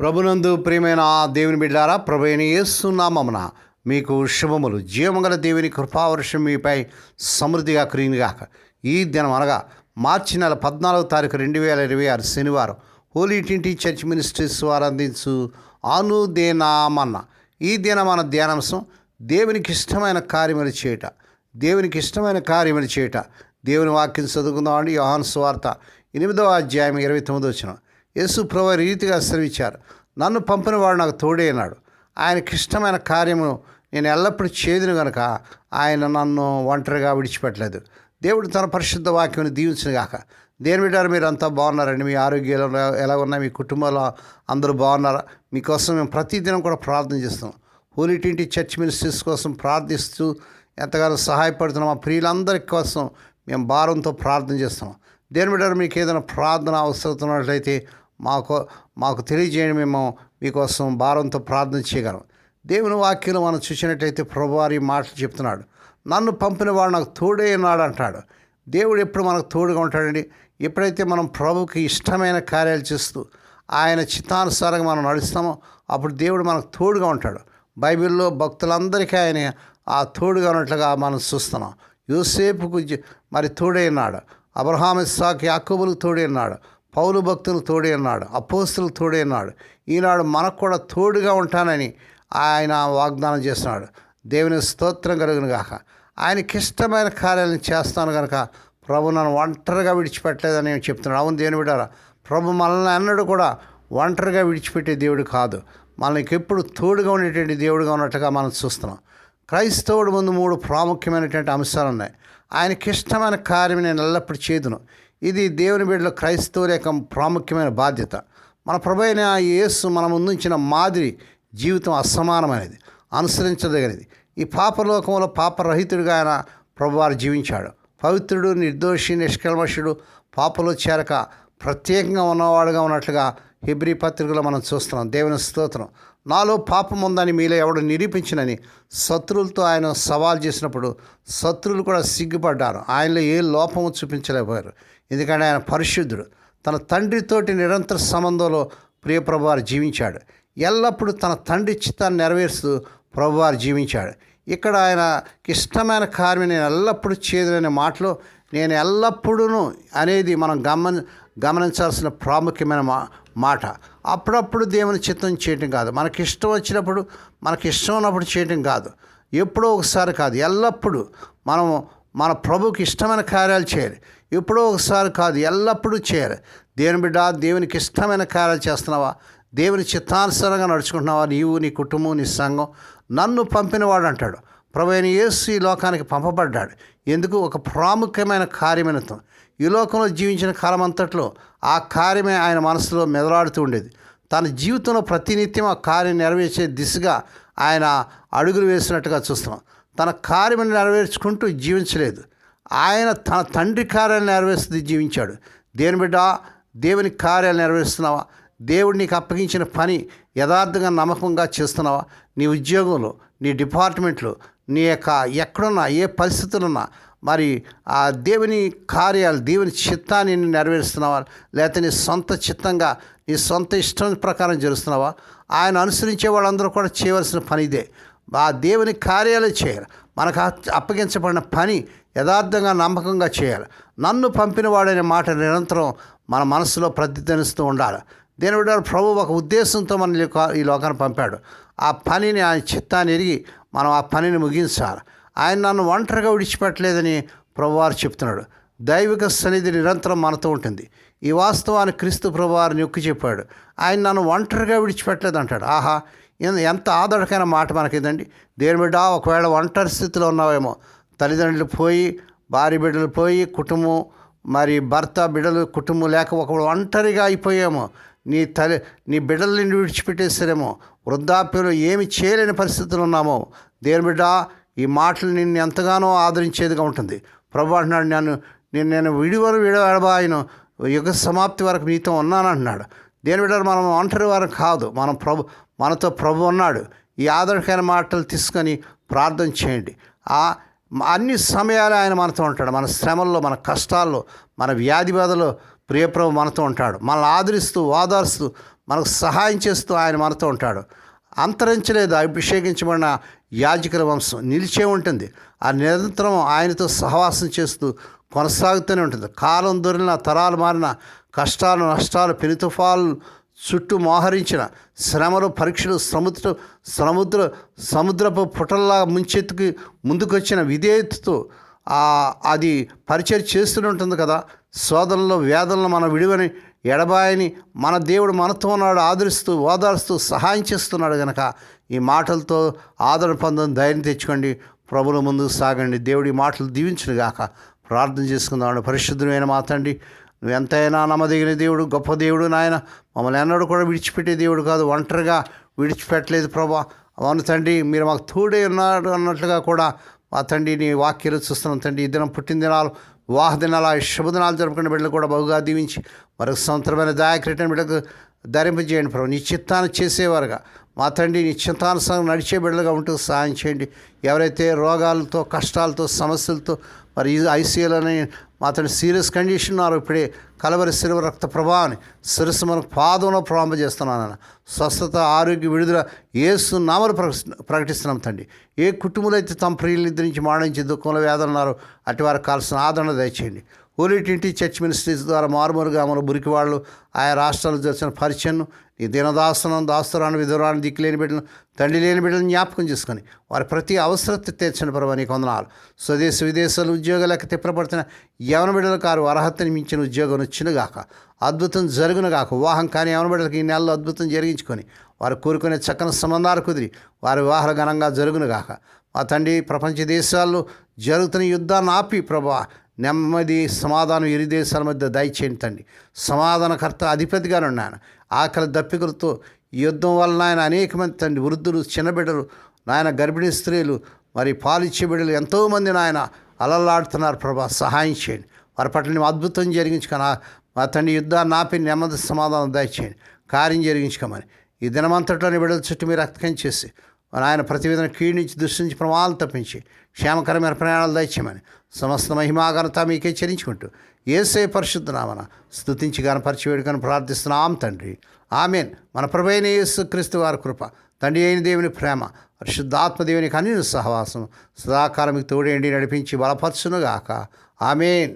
ప్రభునందు ప్రియమైన దేవుని బిడ్డారా, ప్రభు అయిన యేసు నామమున మీకు శుభములు. జీవమంగళ దేవుని కృపావర్షం మీపై సమృద్ధిగా కురియునుగాక. ఈ దినం అనగా మార్చి నెల 14వ తారీఖు 2026 శనివారం హోలీ ట్రినిటీ చర్చ్ మినిస్ట్రీస్ వారు అందించు అనుదేనామన్న. ఈ దినం మన ధ్యానాంశం దేవునికి ఇష్టమైన కార్యములు చేయుట. దేవునికి ఇష్టమైన కార్యములు చేయుట. దేవుని వాక్యం చదువుకుందామండి. యోహాను సువార్త 8వ అధ్యాయం 29వ వచనం. యేసు ప్రభువు రీతిగా సెలవిచ్చారు, నన్ను పంపిన వాడు నాకు తోడే అన్నాడు. ఆయనకి ఇష్టమైన కార్యము నేను ఎల్లప్పుడూ చేదును కనుక ఆయన నన్ను ఒంటరిగా విడిచిపెట్టలేదు. దేవుడు తన పరిశుద్ధ వాక్యం దీవించునుగాక. దేని బిడ్డారు, మీరు అంతా బాగున్నారండి? మీ ఆరోగ్యాలు ఎలా ఉన్నాయి? మీ కుటుంబంలో అందరూ బాగున్నారా? మీకోసం మేము ప్రతిదినం కూడా ప్రార్థన చేస్తాం. హోలీ ట్రినిటీ చర్చ్ మినిస్ట్రీస్ కోసం ప్రార్థిస్తూ ఎంతగానో సహాయపడుతున్నాం. మా ప్రియులందరి కోసం మేము భారంతో ప్రార్థన చేస్తున్నాం. దేని బిడ్డారు, మీకు ఏదైనా ప్రార్థన అవసరం ఉన్నట్లయితే మాకు తెలియజేయండి. మేము మీకోసం భారంతో ప్రార్థన చేయగలం. దేవుని వాక్యం మనం చూసినట్లయితే ప్రభువారి మాటలు చెప్తున్నాడు, నన్ను పంపిన వాడు నాకు తోడే ఉన్నాడు అంటాడు. దేవుడు ఎప్పుడు మనకు తోడుగా ఉంటాడండి. ఎప్పుడైతే మనం ప్రభుకి ఇష్టమైన కార్యాలు చేస్తూ ఆయన చిత్తానుసారంగా మనం నడుస్తామో అప్పుడు దేవుడు మనకు తోడుగా ఉంటాడు. బైబిల్లో భక్తులందరికీ ఆయన ఆ తోడుగా ఉన్నట్లుగా మనం చూస్తున్నాం. యోసేపుకు మరి తోడే ఉన్నాడు, అబ్రహాము ఇస్సాకు యాకోబులకు తోడే ఉన్నాడు, పౌలు భక్తులకు తోడే ఉన్నాడు, అపోస్తులకు తోడే ఉన్నాడు. ఈనాడు మనకు కూడా తోడుగా ఉంటానని ఆయన వాగ్దానం చేస్తున్నాడు. దేవుని స్తోత్రం కలుగును గాక. ఆయనకి ఇష్టమైన కార్యాలను చేస్తాను కనుక ప్రభు నన్ను ఒంటరిగా విడిచిపెట్టలేదని చెప్తున్నాడు. అవును దేవుని బిడ్డారా, ప్రభు మనల్ని అన్నడు కూడా ఒంటరిగా విడిచిపెట్టే దేవుడు కాదు, మనకి ఎప్పుడు తోడుగా ఉండేటువంటి దేవుడుగా ఉన్నట్టుగా మనం చూస్తున్నాం. క్రైస్తవుడు ముందు 3 ప్రాముఖ్యమైనటువంటి అంశాలు ఉన్నాయి. ఆయనకి ఇష్టమైన కార్యం నేను ఎల్లప్పుడూ చేదును. ఇది దేవుని బిడ్డలో క్రైస్తవుల యొక్క ప్రాముఖ్యమైన బాధ్యత. మన ప్రభు అయిన యేసు మన ముందుంచిన మాదిరి జీవితం అసమానమైనది, అనుసరించదగినది. ఈ పాపలోకంలో పాపరహితుడిగా ఆయన ప్రభువారు జీవించాడు. పవిత్రుడు, నిర్దోషి, నిష్కల్మషుడు, పాపలో చేరక ప్రత్యేకంగా ఉన్నవాడుగా ఉన్నట్లుగా హెబ్రీ పత్రికలో మనం చూస్తున్నాం. దేవుని స్తోత్రం. నాలో పాపం ఉందని మీలో ఎవడు నిరూపించినని శత్రువులతో ఆయన సవాల్ చేసినప్పుడు శత్రువులు కూడా సిగ్గుపడ్డారు. ఆయనలో ఏ లోపము చూపించలేకపోయారు. ఎందుకంటే ఆయన పరిశుద్ధుడు. తన తండ్రితోటి నిరంతర సంబంధంలో ప్రియ ప్రభువారు జీవించాడు. ఎల్లప్పుడూ తన తండ్రి చిత్తాన్ని నెరవేరుస్తూ ప్రభువారు జీవించాడు. ఇక్కడ ఆయనకి ఇష్టమైన కార్యం నేను ఎల్లప్పుడూ చేదుననే మాటలో నేను ఎల్లప్పుడూ అనేది మనం గమనించాల్సిన ప్రాముఖ్యమైన మాట. అప్పుడప్పుడు దేవుని చిత్తం చేయటం కాదు, మనకి ఇష్టం వచ్చినప్పుడు మనకి ఇష్టం ఉన్నప్పుడు చేయటం కాదు, ఎప్పుడో ఒకసారి కాదు, ఎల్లప్పుడూ మనము మన ప్రభుకి ఇష్టమైన కార్యాలు చేయాలి. ఎప్పుడో ఒకసారి కాదు, ఎల్లప్పుడూ చేయాలి. దేవుని బిడ్డ, దేవునికి ఇష్టమైన కార్యాలు చేస్తున్నావా? దేవుని చిత్తానుసారంగా నడుచుకుంటున్నావా? నీవు, నీ కుటుంబం, నీ సంఘం. నన్ను పంపినవాడు అంటాడు. ప్రభు అయిన యేసు ఈ లోకానికి పంపబడ్డాడు. ఎందుకు? ఒక ప్రాముఖ్యమైన కార్యమైనతో. ఈ లోకంలో జీవించిన కాలం అంతట్లో ఆ కార్యమే ఆయన మనసులో మెదలాడుతూ ఉండేది. తన జీవితంలో ప్రతినిత్యం ఆ కార్యం నెరవేర్చే దిశగా ఆయన అడుగులు వేసినట్టుగా చూస్తున్నాం. తన కార్యం నెరవేర్చుకుంటూ జీవించలేదు, ఆయన తన తండ్రి కార్యాలు నెరవేరుస్తూ జీవించాడు. దేవుని బిడ్డ, దేవుని కార్యాలు నెరవేరుస్తున్నావా? దేవుడు నీకు అప్పగించిన పని యథార్థంగా నమ్మకంగా చేస్తున్నావా? నీ ఉద్యోగంలో, నీ డిపార్ట్మెంట్లో, నీ యొక్క ఎక్కడున్నా, ఏ పరిస్థితులున్నా మరి ఆ దేవుని కార్యాలు, దేవుని చిత్తాన్ని నెరవేరుస్తున్నావా? లేకపోతే నీ సొంత చిత్తంగా, నీ సొంత ఇష్టం ప్రకారం జరుస్తున్నావా? ఆయన అనుసరించే వాళ్ళందరూ కూడా చేయవలసిన పని ఇదే. ఆ దేవుని కార్యాలే చేయాలి. మనకు అప్పగించబడిన పని యథార్థంగా నమ్మకంగా చేయాలి. నన్ను పంపిన వాడనే మాట నిరంతరం మన మనసులో ప్రతిధ్వనిస్తూ ఉండాలి. దేవుడు ప్రభు ఒక ఉద్దేశంతో మన ఈ లోకాన్ని పంపాడు. ఆ పనిని, ఆయన చిత్తాన్ని ఎరిగి మనం ఆ పనిని ముగించాలి. ఆయన నన్ను ఒంటరిగా విడిచిపెట్టలేదని ప్రభువారు చెప్తున్నాడు. దైవిక సన్నిధి నిరంతరం మనతో ఉంటుంది. ఈ వాస్తవాన్ని క్రీస్తు ప్రభువారు నొక్కి చెప్పాడు. ఆయన నన్ను ఒంటరిగా విడిచిపెట్టలేదు అంటాడు. ఆహా, ఎంత ఆదరకైన మాట మనకిదండి. దేవుని బిడ్డ, ఒకవేళ ఒంటరి స్థితిలో ఉన్నావేమో, తల్లిదండ్రులు పోయి, భార్య బిడ్డలు పోయి, కుటుంబం మరి భర్త బిడ్డలు కుటుంబం లేక ఒకవేళ ఒంటరిగా అయిపోయామో, నీ బిడ్డలు నిన్ను విడిచిపెట్టేసారేమో, వృద్ధాప్యంలో ఏమి చేయలేని పరిస్థితులు ఉన్నామో, దేవుని బిడ్డ, ఈ మాటలు నిన్ను ఎంతగానో ఆదరించేదిగా ఉంటుంది. ప్రభు అంటున్నాడు, నేను విడబాయను, యుగ సమాప్తి వరకు నీతో ఉన్నానంటున్నాడు. దేని బిడ్డ, మనం ఒంటరి వారు కాదు, మనతో ప్రభు ఉన్నాడు. ఈ ఆదరణకైన మాటలు తీసుకొని ప్రార్థన చేయండి. అన్ని సమయాలు ఆయన మనతో ఉంటాడు. మన శ్రమల్లో, మన కష్టాల్లో, మన వ్యాధి బాధలో ప్రియప్రభు మనతో ఉంటాడు. మనల్ని ఆదరిస్తూ, ఓదారుస్తూ మనకు సహాయం చేస్తూ ఆయన మనతో ఉంటాడు. అంతరించలేదు అభిషేకించబడిన యాజకుల వంశం నిలిచే ఉంటుంది. ఆ నిరంతరం ఆయనతో సహవాసం చేస్తూ కొనసాగుతూనే ఉంటుంది. కాలం దొరిన, తరాలు మారిన, కష్టాలు నష్టాలు, పెను తుఫాలు చుట్టూ మోహరించిన, శ్రమలు పరీక్షలు, సముద్రపు పుటల్లా ముంచెత్తుకి ముందుకొచ్చిన విధేయతతో అది పరిచయం చేస్తూనే ఉంటుంది కదా. శోధనలో వేదనలో మన విడివని ఎడబాయని మన దేవుడు మనతో ఉన్నాడు, ఆదరిస్తూ ఓదారుస్తూ సహాయం చేస్తున్నాడు. కనుక ఈ మాటలతో ఆదరణ పొందని ధైర్యం తెచ్చుకోండి, ప్రభుల ముందుకు సాగండి. దేవుడి మాటలు దీవించును గాక. ప్రార్థన చేసుకుందాం. పరిశుద్ధమైన మా తండ్రి, నువ్వు ఎంతైనా నమ్మదగిన దేవుడు, గొప్ప దేవుడు నాయన. మమ్మల్ని ఎన్నడూ కూడా విడిచిపెట్టే దేవుడు కాదు, ఒంటరిగా విడిచిపెట్టలేదు ప్రభా. అవును తండ్రి, మీరు మాకు తోడే ఉన్నాడు అన్నట్లుగా కూడా మా తండ్రి నీ వాక్యాలు చూస్తున్నాం తండ్రి. ఈ దినం పుట్టిన దినాలు, వివాహ దినాలు, శుభదినాలు జరుపుకునే బిడ్డలు కూడా బహుగా దీవించి మరొక సంవత్సరమైన దాయకరిటైన బిడ్డకు ధరింపజేయండి ప్రభు. నీ చిత్తాన్ని చేసేవారుగా మా తండ్రి, నీ చిత్తానుసారం నడిచే బిడ్డలుగా ఉంటూ సహాయం చేయండి. ఎవరైతే రోగాలతో, కష్టాలతో, సమస్యలతో మరి ఐసీయూలోని మా తండ్రి సీరియస్ కండిషన్ ఉన్నారు, ఇప్పుడే కలవరి శిలువ రక్త ప్రభావాన్ని శిరస్సు మనకు పాదంలో చేస్తున్నాను. స్వస్థత, ఆరోగ్య, విడుదల యేసు నామములో ప్రకటిస్తున్నాం తండ్రి. ఏ కుటుంబంలో అయితే తమ ప్రియుల నిద్ర నుంచి మాడించి దుఃఖంలో వేదన ఉన్నారో అటు వారికి కావాల్సిన ఆదరణ దయచేయండి. హోలీ ట్రింటీ చర్చ్ మినిస్ట్రీస్ ద్వారా మారుమూరుగా మన మురికి వాళ్ళు ఆయా రాష్ట్రాలు జరిచిన పరిచయను నీ దినదాసనం, దాస్తురాన్ని, విధురాన్ని, దిక్కులేని బిడ్డలను, తండ్రి లేని బిడ్డలను జ్ఞాపకం చేసుకొని వారి ప్రతి అవసరత తీర్చని ప్రభు నీకు వందనాలు. స్వదేశ విదేశాలు ఉద్యోగాలకు తిప్పబడుతున్న యవన బిడ్డల కారు అర్హతని మించిన ఉద్యోగం వచ్చినగాక, అద్భుతం జరుగునుగాక. వివాహం కానీ యవన బిడ్డలకు ఈ నెలలో అద్భుతం జరిగించుకొని వారు కోరుకునే చక్కని సంబంధాలు కుదిరి వారి వివాహాలు ఘనంగా జరుగునుగాక. మా తండ్రి, ప్రపంచ దేశాల్లో జరుగుతున్న యుద్ధాన్ని ఆపి ప్రభా నెమ్మది, సమాధానం ఇరు దేశాల మధ్య దయచేయండి తండ్రి. సమాధానకర్త, అధిపతిగా ఉన్నాను. ఆకలి దప్పికలతో యుద్ధం వల్ల ఆయన అనేక మంది తండ్రి, వృద్ధులు, చిన్నబిడ్డలు, నాయన గర్భిణీ స్త్రీలు, మరి పాలిచ్చే బిడ్డలు ఎంతోమంది నాయన అలల్లాడుతున్నారు ప్రభా. సహాయం చేయండి. వారి పట్ల నువ్వు అద్భుతం జరిగించుకొని మా తండ్రి యుద్ధాన్ని ఆపి నెమ్మది, సమాధానం దయచేయండి. కార్యం జరిగించుకోమని ఈ దినమంతట్లోని బిడ్డల చుట్టూ మీరు రక్తం చేసి ఆయన ప్రతి విధంగా కీడు నుంచి, దృష్టి నుంచి ప్రమాదాలు తప్పించి క్షేమకరమైన ప్రయాణాలు దయచేయమని సమస్త మహిమాఘనత మీకే చెల్లించుకుంటూ యేసయ్య పరిశుద్ధ నామమున స్తుతించి గణపరిచి వేడుకొని ప్రార్థిస్తున్నాం తండ్రి. ఆమేన్. మన ప్రభువైన యేసుక్రీస్తు వారి కృప, తండ్రి అయిన దేవుని ప్రేమ, పరిశుద్ధాత్మ దేవునికి అన్ని సహవాసం సదాకాలం మీకు తోడేండి నడిపించి బలపరచునుగాక. ఆమేన్.